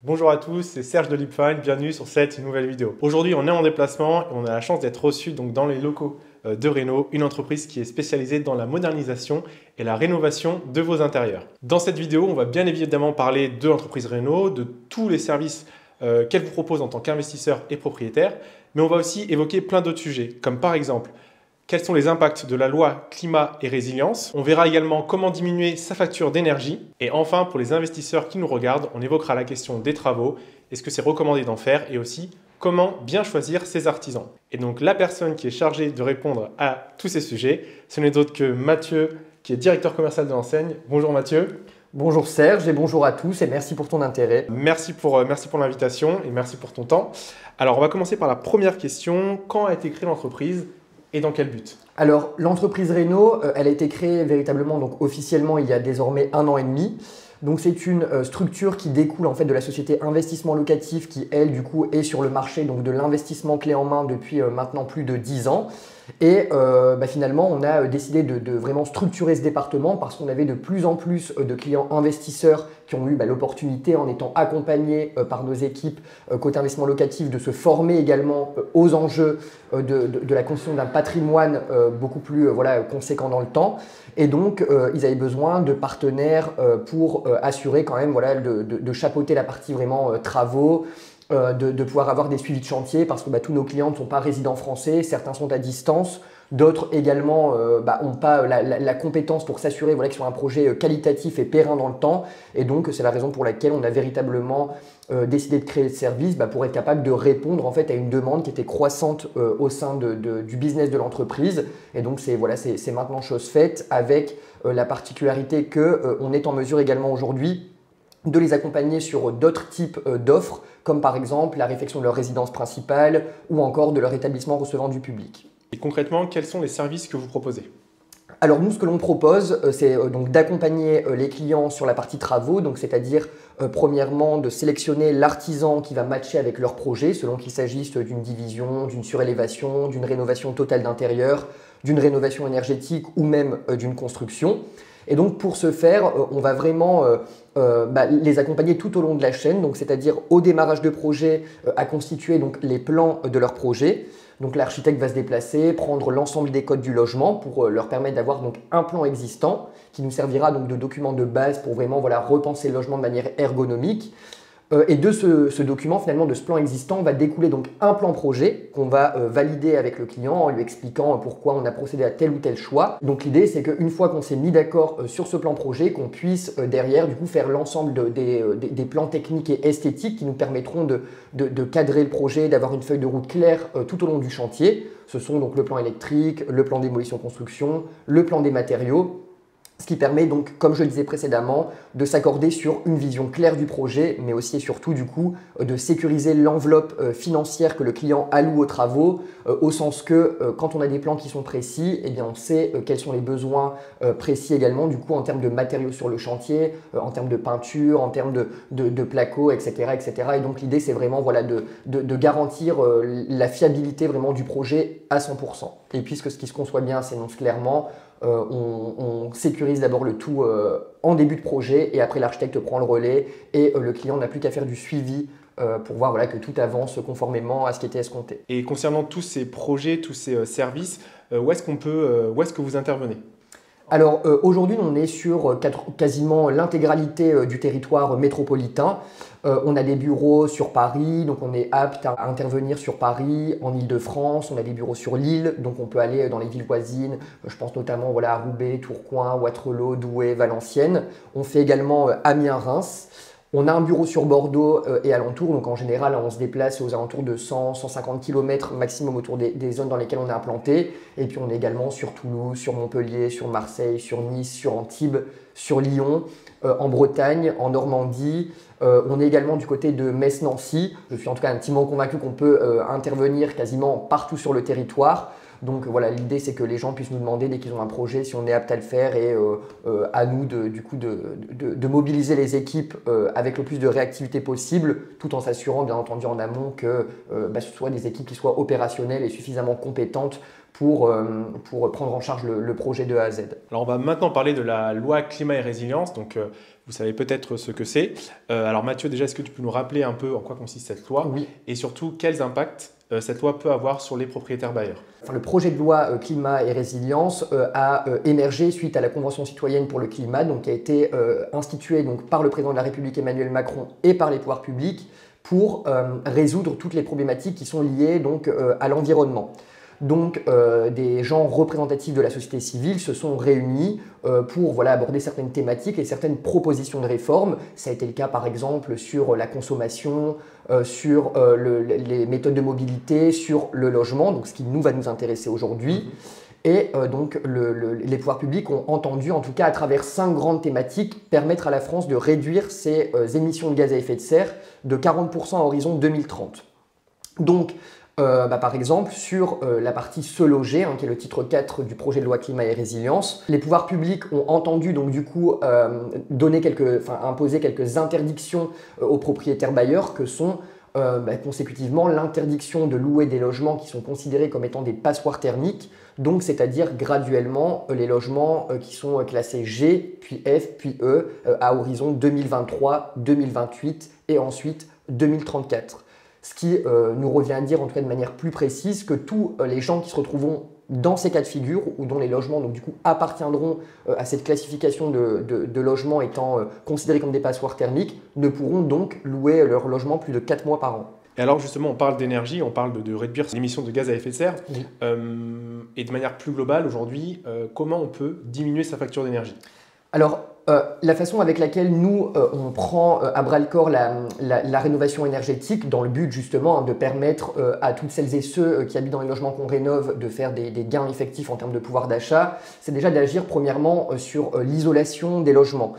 Bonjour à tous, c'est Serge de LeapFind, bienvenue sur cette nouvelle vidéo. Aujourd'hui, on est en déplacement et on a la chance d'être reçu dans les locaux de Renault, une entreprise qui est spécialisée dans la modernisation et la rénovation de vos intérieurs. Dans cette vidéo, on va bien évidemment parler de l'entreprise Renault, de tous les services qu'elle vous propose en tant qu'investisseur et propriétaire, mais on va aussi évoquer plein d'autres sujets, comme par exemple quels sont les impacts de la loi climat et résilience. On verra également comment diminuer sa facture d'énergie. Et enfin, pour les investisseurs qui nous regardent, on évoquera la question des travaux. Est-ce que c'est recommandé d'en faire? Et aussi, comment bien choisir ses artisans. Et donc, la personne qui est chargée de répondre à tous ces sujets, ce n'est d'autre que Mathieu, qui est directeur commercial de l'enseigne. Bonjour Mathieu. Bonjour Serge et bonjour à tous et merci pour ton intérêt. Merci pour l'invitation et merci pour ton temps. Alors, on va commencer par la première question. Quand a été créée l'entreprise? Et dans quel but? Alors, l'entreprise Renault, elle a été créée véritablement, donc officiellement, il y a désormais 1 an et demi. Donc, c'est une structure qui découle en fait de la société Investissement Locatif qui, elle, du coup, est sur le marché donc, de l'investissement clé en main depuis maintenant plus de 10 ans. Et finalement, on a décidé de vraiment structurer ce département parce qu'on avait de plus en plus de clients investisseurs qui ont eu l'opportunité, en étant accompagnés par nos équipes côté investissement locatif, de se former également aux enjeux de la construction d'un patrimoine beaucoup plus conséquent dans le temps. Et donc, ils avaient besoin de partenaires pour assurer quand même de chapeauter la partie vraiment travaux, de pouvoir avoir des suivis de chantier parce que tous nos clients ne sont pas résidents français, certains sont à distance, d'autres également n'ont pas la compétence pour s'assurer qu'ils sont un projet qualitatif et périn dans le temps. Et donc, c'est la raison pour laquelle on a véritablement décidé de créer ce service pour être capable de répondre en fait à une demande qui était croissante au sein du business de l'entreprise. Et donc, c'est maintenant chose faite avec la particularité qu'on est en mesure également aujourd'hui de les accompagner sur d'autres types d'offres, comme par exemple la réfection de leur résidence principale ou encore de leur établissement recevant du public. Et concrètement, quels sont les services que vous proposez? Alors nous, ce que l'on propose, c'est donc d'accompagner les clients sur la partie travaux, donc c'est-à-dire premièrement de sélectionner l'artisan qui va matcher avec leur projet, selon qu'il s'agisse d'une division, d'une surélévation, d'une rénovation totale d'intérieur, d'une rénovation énergétique ou même d'une construction. Et donc pour ce faire, on va vraiment les accompagner tout au long de la chaîne, donc c'est-à-dire au démarrage de projet, à constituer donc les plans de leur projet. Donc l'architecte va se déplacer, prendre l'ensemble des codes du logement pour leur permettre d'avoir donc un plan existant qui nous servira donc de document de base pour vraiment repenser le logement de manière ergonomique. Et de ce document, finalement, de ce plan existant, va découler donc un plan projet qu'on va valider avec le client en lui expliquant pourquoi on a procédé à tel ou tel choix. Donc l'idée, c'est qu'une fois qu'on s'est mis d'accord sur ce plan projet, qu'on puisse derrière du coup faire l'ensemble des plans techniques et esthétiques qui nous permettront de cadrer le projet, d'avoir une feuille de route claire tout au long du chantier. Ce sont donc le plan électrique, le plan démolition-construction, le plan des matériaux. Ce qui permet donc, comme je le disais précédemment, de s'accorder sur une vision claire du projet, mais aussi et surtout du coup de sécuriser l'enveloppe financière que le client alloue aux travaux, au sens que quand on a des plans qui sont précis, eh bien on sait quels sont les besoins précis également, du coup en termes de matériaux sur le chantier, en termes de peinture, en termes de placo, etc., etc. Et donc l'idée c'est vraiment de garantir la fiabilité vraiment du projet à 100%. Et puisque ce qui se conçoit bien s'énonce clairement, on sécurise d'abord le tout en début de projet et après l'architecte prend le relais et le client n'a plus qu'à faire du suivi pour voir que tout avance conformément à ce qui était escompté. Et concernant tous ces projets, tous ces services, où est-ce que vous intervenez? Alors aujourd'hui, on est sur quasiment l'intégralité du territoire métropolitain. On a des bureaux sur Paris, donc on est apte à intervenir sur Paris, en Île-de-France. On a des bureaux sur Lille, donc on peut aller dans les villes voisines. Je pense notamment à Roubaix, Tourcoing, Wattrelos, Douai, Valenciennes. On fait également Amiens-Reims. On a un bureau sur Bordeaux et alentours, donc en général on se déplace aux alentours de 100-150 km maximum autour des zones dans lesquelles on est implanté. Et puis on est également sur Toulouse, sur Montpellier, sur Marseille, sur Nice, sur Antibes, sur Lyon, en Bretagne, en Normandie. On est également du côté de Metz-Nancy. Je suis en tout cas intimement convaincu qu'on peut intervenir quasiment partout sur le territoire. Donc voilà, l'idée c'est que les gens puissent nous demander dès qu'ils ont un projet si on est apte à le faire et à nous de mobiliser les équipes avec le plus de réactivité possible tout en s'assurant bien entendu en amont que ce soit des équipes qui soient opérationnelles et suffisamment compétentes pour prendre en charge le projet de A à Z. Alors on va maintenant parler de la loi climat et résilience, donc vous savez peut-être ce que c'est. Alors Mathieu, déjà, est-ce que tu peux nous rappeler un peu en quoi consiste cette loi Oui. et surtout quels impacts cette loi peut avoir sur les propriétaires bailleurs? Enfin, le projet de loi climat et résilience a émergé suite à la Convention citoyenne pour le climat, donc qui a été instituée donc, par le président de la République Emmanuel Macron et par les pouvoirs publics pour résoudre toutes les problématiques qui sont liées donc, à l'environnement. Donc des gens représentatifs de la société civile se sont réunis pour voilà, aborder certaines thématiques et certaines propositions de réforme. Ça a été le cas par exemple sur la consommation, sur les méthodes de mobilité, sur le logement, donc ce qui va nous intéresser aujourd'hui. Et donc les pouvoirs publics ont entendu, en tout cas à travers 5 grandes thématiques, permettre à la France de réduire ses émissions de gaz à effet de serre de 40% à horizon 2030. Donc par exemple, sur la partie se loger, qui est le titre 4 du projet de loi climat et résilience, les pouvoirs publics ont entendu donc du coup imposer quelques interdictions aux propriétaires bailleurs que sont consécutivement l'interdiction de louer des logements qui sont considérés comme étant des passoires thermiques, donc c'est-à-dire graduellement les logements qui sont classés G, puis F, puis E à horizon 2023, 2028 et ensuite 2034. Ce qui nous revient à dire, en tout cas de manière plus précise, que tous les gens qui se retrouveront dans ces cas de figure, ou dont les logements donc, du coup, appartiendront à cette classification de logements étant considérés comme des passoires thermiques, ne pourront donc louer leur logement plus de 4 mois par an. Et alors justement, on parle d'énergie, on parle de réduire l'émission de gaz à effet de serre. Oui. Et de manière plus globale, aujourd'hui, comment on peut diminuer sa facture d'énergie? Alors, la façon avec laquelle nous, on prend à bras-le-corps la rénovation énergétique dans le but justement de permettre à toutes celles et ceux qui habitent dans les logements qu'on rénove de faire des gains effectifs en termes de pouvoir d'achat, c'est déjà d'agir premièrement sur l'isolation des logements.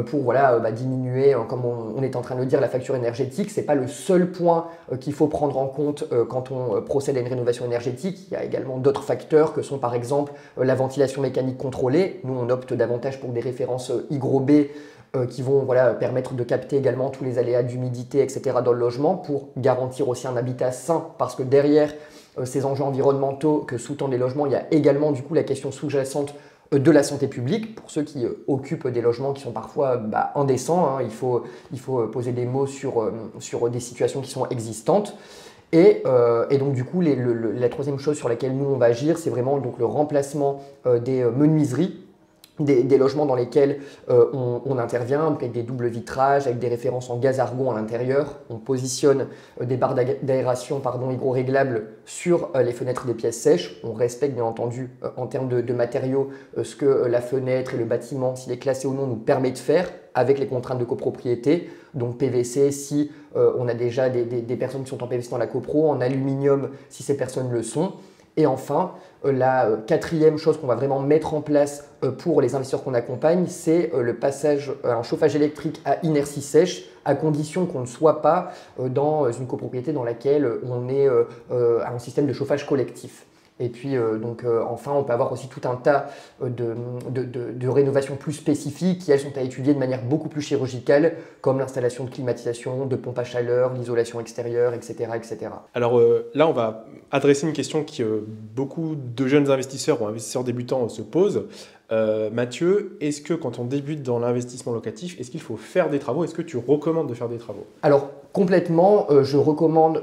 Pour diminuer, comme on est en train de le dire, la facture énergétique. Ce n'est pas le seul point qu'il faut prendre en compte quand on procède à une rénovation énergétique. Il y a également d'autres facteurs que sont par exemple la ventilation mécanique contrôlée. Nous, on opte davantage pour des références hygrobées qui vont permettre de capter également tous les aléas d'humidité, etc. dans le logement pour garantir aussi un habitat sain parce que derrière ces enjeux environnementaux que sous-tendent les logements, il y a également du coup la question sous-jacente de la santé publique, pour ceux qui occupent des logements qui sont parfois indécents. Il faut poser des mots sur des situations qui sont existantes. Et donc du coup, la troisième chose sur laquelle nous on va agir, c'est vraiment donc, le remplacement des menuiseries, des logements dans lesquels on intervient, avec des doubles vitrages, avec des références en gaz argon à l'intérieur. On positionne des barres d'aération hydro-réglables sur les fenêtres des pièces sèches. On respecte bien entendu en termes de matériaux ce que la fenêtre et le bâtiment, s'il est classé ou non, nous permet de faire avec les contraintes de copropriété. Donc PVC si on a déjà des personnes qui sont en PVC dans la copro, en aluminium si ces personnes le sont. Et enfin, la quatrième chose qu'on va vraiment mettre en place pour les investisseurs qu'on accompagne, c'est le passage à un chauffage électrique à inertie sèche, à condition qu'on ne soit pas dans une copropriété dans laquelle on est à un système de chauffage collectif. Et puis enfin, on peut avoir aussi tout un tas de rénovations plus spécifiques qui, elles, sont à étudier de manière beaucoup plus chirurgicale, comme l'installation de climatisation, de pompes à chaleur, l'isolation extérieure, etc., etc. Alors là, on va adresser une question que beaucoup de jeunes investisseurs ou investisseurs débutants se posent. Mathieu, est-ce que quand on débute dans l'investissement locatif, est-ce qu'il faut faire des travaux? Est-ce que tu recommandes de faire des travaux? Alors, complètement, je recommande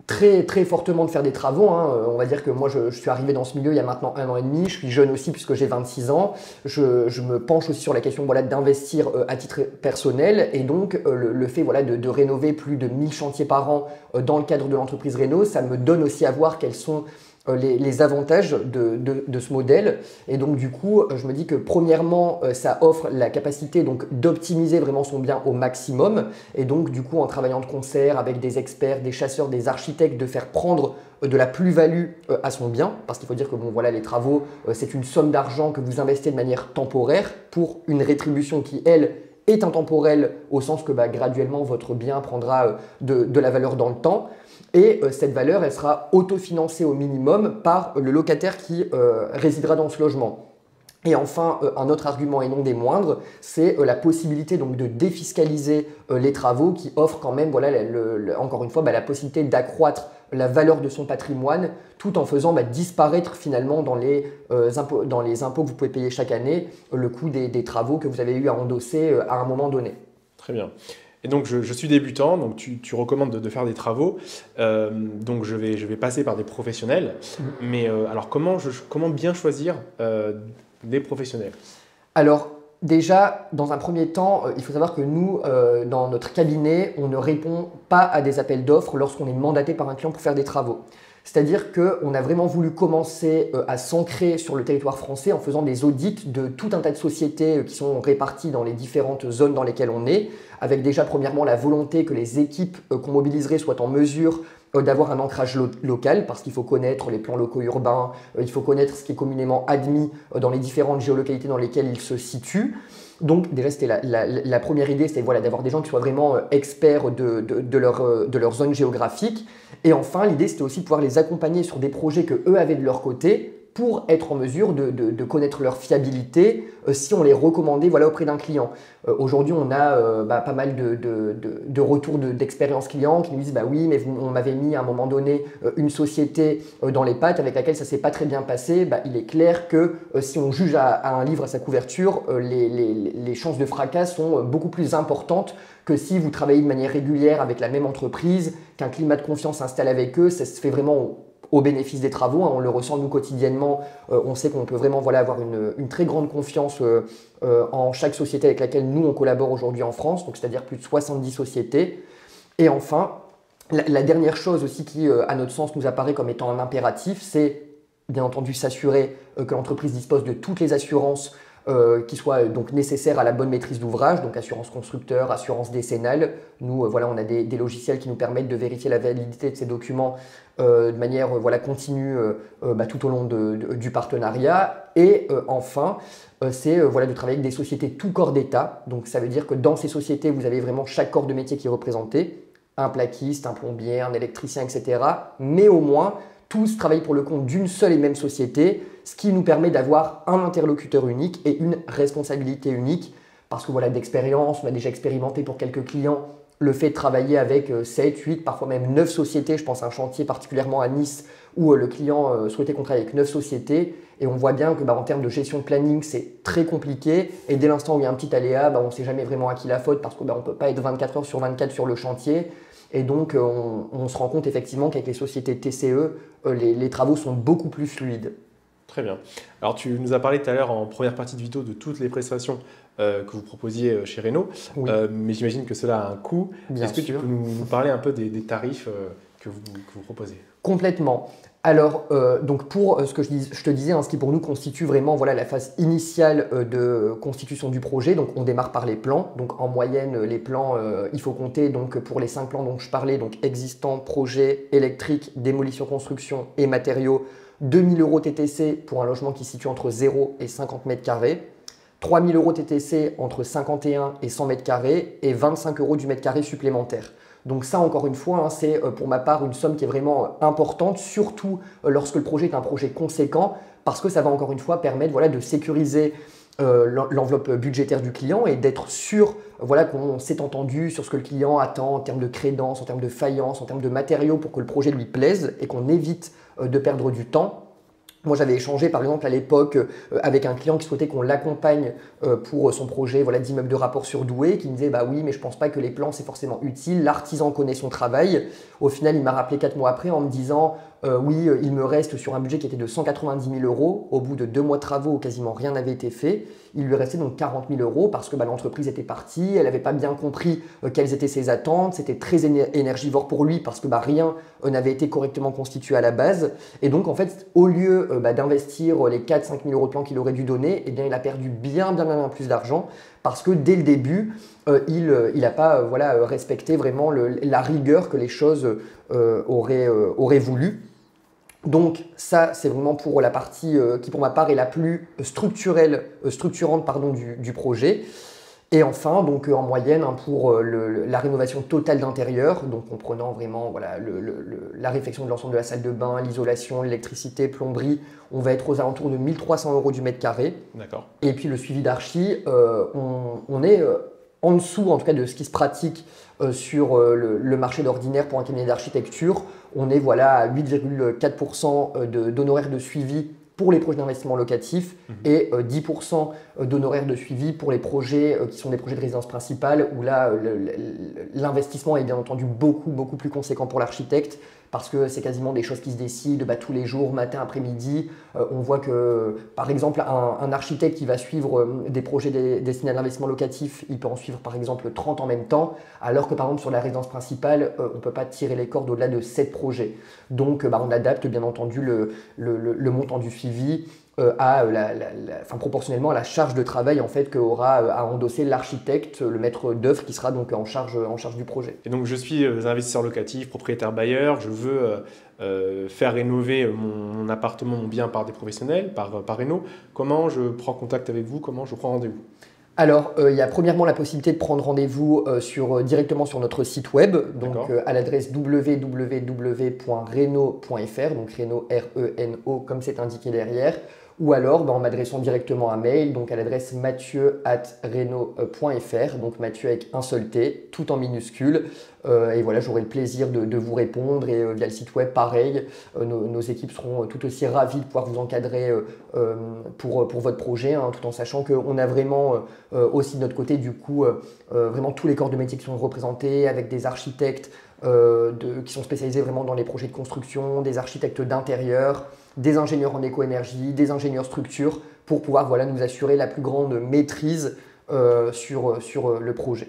très, très fortement de faire des travaux. On va dire que moi, je suis arrivé dans ce milieu il y a maintenant 1 an et demi. Je suis jeune aussi puisque j'ai 26 ans. Je me penche aussi sur la question d'investir à titre personnel. Et donc, le fait de rénover plus de 1000 chantiers par an dans le cadre de l'entreprise Réno, ça me donne aussi à voir quels sont les avantages de ce modèle. Et donc du coup, je me dis que premièrement, ça offre la capacité d'optimiser vraiment son bien au maximum. Et donc du coup, en travaillant de concert avec des experts, des chasseurs, des architectes, de faire prendre de la plus-value à son bien. Parce qu'il faut dire que les travaux, c'est une somme d'argent que vous investissez de manière temporaire pour une rétribution qui, elle, est intemporelle au sens que graduellement, votre bien prendra de la valeur dans le temps. Et cette valeur, elle sera autofinancée au minimum par le locataire qui résidera dans ce logement. Et enfin, un autre argument et non des moindres, c'est la possibilité donc de défiscaliser les travaux qui offrent quand même, voilà, encore une fois, la possibilité d'accroître la valeur de son patrimoine tout en faisant disparaître finalement dans les impôts que vous pouvez payer chaque année le coût des travaux que vous avez eu à endosser à un moment donné. Très bien. Et donc, je suis débutant, donc tu recommandes de faire des travaux. Donc, je vais passer par des professionnels. Mais alors, comment bien choisir des professionnels? Alors, déjà, dans un premier temps, il faut savoir que nous, dans notre cabinet, on ne répond pas à des appels d'offres lorsqu'on est mandaté par un client pour faire des travaux. C'est-à-dire qu'on a vraiment voulu commencer à s'ancrer sur le territoire français en faisant des audits de tout un tas de sociétés qui sont réparties dans les différentes zones dans lesquelles on est, avec déjà premièrement la volonté que les équipes qu'on mobiliserait soient en mesure d'avoir un ancrage local, parce qu'il faut connaître les plans locaux urbains, il faut connaître ce qui est communément admis dans les différentes géolocalités dans lesquelles ils se situent. Donc déjà, c'était la première idée, c'était voilà, d'avoir des gens qui soient vraiment experts de leur zone géographique. Et enfin, l'idée, c'était aussi de pouvoir les accompagner sur des projets que eux avaient de leur côté pour être en mesure de connaître leur fiabilité si on les recommandait voilà, auprès d'un client. Aujourd'hui, on a pas mal de retours d'expérience client qui nous disent oui, mais on m'avait mis à un moment donné une société dans les pattes avec laquelle ça ne s'est pas très bien passé. Il est clair que si on juge à un livre à sa couverture, les chances de fracas sont beaucoup plus importantes que si vous travaillez de manière régulière avec la même entreprise, qu'un climat de confiance s'installe avec eux. Ça se fait vraiment au bénéfice des travaux, on le ressent nous quotidiennement, on sait qu'on peut vraiment voilà, avoir une très grande confiance en chaque société avec laquelle nous on collabore aujourd'hui en France, donc c'est-à-dire plus de 70 sociétés. Et enfin, la dernière chose aussi qui, à notre sens, nous apparaît comme étant un impératif, c'est bien entendu s'assurer que l'entreprise dispose de toutes les assurances qui soient donc nécessaires à la bonne maîtrise d'ouvrage, donc assurance constructeur, assurance décennale. Nous, voilà, on a des logiciels qui nous permettent de vérifier la validité de ces documents de manière voilà, continue tout au long du partenariat. Et enfin, c'est voilà, de travailler avec des sociétés tout corps d'État. Donc ça veut dire que dans ces sociétés, vous avez vraiment chaque corps de métier qui est représenté, un plaquiste, un plombier, un électricien, etc. Mais au moins, tous travaillent pour le compte d'une seule et même société, ce qui nous permet d'avoir un interlocuteur unique et une responsabilité unique. Parce que voilà, d'expérience, on a déjà expérimenté pour quelques clients le fait de travailler avec 7, 8, parfois même 9 sociétés. Je pense à un chantier particulièrement à Nice où le client souhaitait qu'on travaille avec 9 sociétés. Et on voit bien que en termes de gestion de planning, c'est très compliqué. Et dès l'instant où il y a un petit aléa, on ne sait jamais vraiment à qui la faute parce qu'on ne peut pas être 24 heures sur 24 sur le chantier. Et donc, on se rend compte effectivement qu'avec les sociétés TCE, les travaux sont beaucoup plus fluides. Très bien. Alors, tu nous as parlé tout à l'heure en première partie de vidéo de toutes les prestations que vous proposiez chez Renault, Oui. Mais j'imagine que cela a un coût. Est-ce que tu peux nous parler un peu des tarifs que vous proposez? Complètement. Alors, donc pour ce que je te disais, ce qui pour nous constitue vraiment voilà, la phase initiale de constitution du projet, donc on démarre par les plans. Donc en moyenne, les plans, il faut compter donc, pour les 5 plans dont je parlais, donc existants, projet, électrique, démolition, construction et matériaux, 2 000 € TTC pour un logement qui se situe entre 0 et 50 mètres carrés, 3 000 € TTC entre 51 et 100 mètres carrés et 25 € du mètre carré supplémentaire. Donc ça, encore une fois, c'est pour ma part une somme qui est vraiment importante, surtout lorsque le projet est un projet conséquent, parce que ça va encore une fois permettre voilà, de sécuriser l'enveloppe budgétaire du client et d'être sûr voilà, qu'on s'est entendu sur ce que le client attend en termes de crédence, en termes de faïence, en termes de matériaux pour que le projet lui plaise et qu'on évite de perdre du temps. Moi, j'avais échangé par exemple à l'époque avec un client qui souhaitait qu'on l'accompagne pour son projet voilà, d'immeuble de rapport sur Douai, qui me disait oui, mais je ne pense pas que les plans c'est forcément utile, l'artisan connaît son travail. Au final, il m'a rappelé 4 mois après en me disant oui, il me reste sur un budget qui était de 190 000 €. Au bout de 2 mois de travaux, quasiment rien n'avait été fait. Il lui restait donc 40 000 € parce que l'entreprise était partie, elle n'avait pas bien compris quelles étaient ses attentes, c'était très énergivore pour lui parce que rien n'avait été correctement constitué à la base. Et donc en fait, au lieu d'investir les 4-5 000 € de plan qu'il aurait dû donner, eh bien, il a perdu bien plus d'argent parce que dès le début, il n'a pas respecté vraiment la rigueur que les choses auraient voulu. Donc ça, c'est vraiment pour la partie qui, pour ma part, est la plus structurante du projet. Et enfin, donc en moyenne, hein, pour la rénovation totale d'intérieur, donc en prenant vraiment voilà, la réfection de l'ensemble de la salle de bain, l'isolation, l'électricité, plomberie, on va être aux alentours de 1 300 € du mètre carré. D'accord. Et puis le suivi d'archi, on est en dessous en tout cas de ce qui se pratique sur le marché d'ordinaire pour un cabinet d'architecture. On est voilà, à 8,4% d'honoraires de suivi pour les projets d'investissement locatif et 10% d'honoraires de suivi pour les projets qui sont des projets de résidence principale où là, l'investissement est bien entendu beaucoup plus conséquent pour l'architecte parce que c'est quasiment des choses qui se décident tous les jours, matin, après-midi. On voit que, par exemple, un architecte qui va suivre des projets destinés à l'investissement locatif, il peut en suivre par exemple 30 en même temps, alors que par exemple sur la résidence principale, on ne peut pas tirer les cordes au-delà de 7 projets. Donc on adapte bien entendu le montant du suivi proportionnellement à la charge de travail en fait, qu'aura à endosser l'architecte, le maître d'œuvre qui sera donc en charge du projet. Et donc je suis investisseur locatif, propriétaire bailleur, je veux faire rénover mon appartement, mon bien par des professionnels, par Reno. Comment je prends contact avec vous? Comment je prends rendez-vous? Alors, il y a premièrement la possibilité de prendre rendez-vous directement sur notre site web, donc à l'adresse www.reno.fr, donc Reno, R-E-N-O, comme c'est indiqué derrière, ou alors en m'adressant directement un mail, donc à l'adresse mathieu@reno.fr, donc Mathieu avec un seul T, tout en minuscule. Et voilà, j'aurai le plaisir de vous répondre et via le site web, pareil, nos équipes seront tout aussi ravies de pouvoir vous encadrer pour votre projet, hein, tout en sachant qu'on a vraiment aussi de notre côté, du coup, vraiment tous les corps de métier qui sont représentés avec des architectes qui sont spécialisés vraiment dans les projets de construction, des architectes d'intérieur, des ingénieurs en éco-énergie, des ingénieurs structure, pour pouvoir voilà, nous assurer la plus grande maîtrise sur le projet.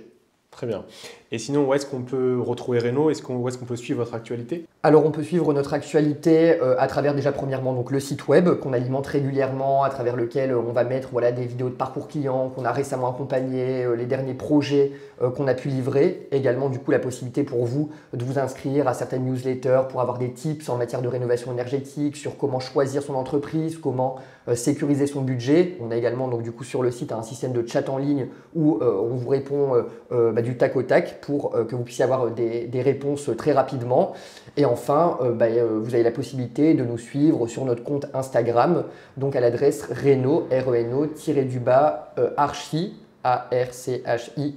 Très bien. Et sinon, où est-ce qu'on peut retrouver Reno? Où est-ce qu'on peut suivre votre actualité? Alors, on peut suivre notre actualité à travers déjà premièrement donc, le site web qu'on alimente régulièrement, à travers lequel on va mettre voilà, des vidéos de parcours clients qu'on a récemment accompagnés, les derniers projets qu'on a pu livrer. Également, du coup, la possibilité pour vous de vous inscrire à certaines newsletters pour avoir des tips en matière de rénovation énergétique, sur comment choisir son entreprise, comment sécuriser son budget. On a également donc, du coup, sur le site un système de chat en ligne où on vous répond du tac au tac pour que vous puissiez avoir des réponses très rapidement. Et enfin, vous avez la possibilité de nous suivre sur notre compte Instagram, donc à l'adresse Reno, Reno-archi, A-R-C-H-I,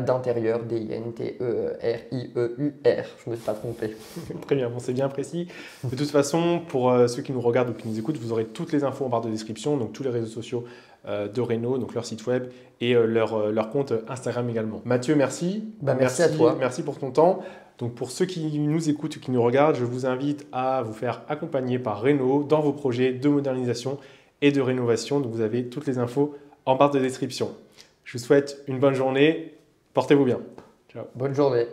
d'intérieur, D-I-N-T-E-R-I-E-U-R. Je ne me suis pas trompé. Très bien, bon, c'est bien précis. De toute façon, pour ceux qui nous regardent ou qui nous écoutent, vous aurez toutes les infos en barre de description, donc tous les réseaux sociaux de Reno, donc leur site web et leur compte Instagram également. Mathieu, merci. Merci à toi. Merci pour ton temps. Donc pour ceux qui nous écoutent ou qui nous regardent, je vous invite à vous faire accompagner par Reno dans vos projets de modernisation et de rénovation. Donc vous avez toutes les infos en barre de description. Je vous souhaite une bonne journée. Portez-vous bien. Ciao. Bonne journée.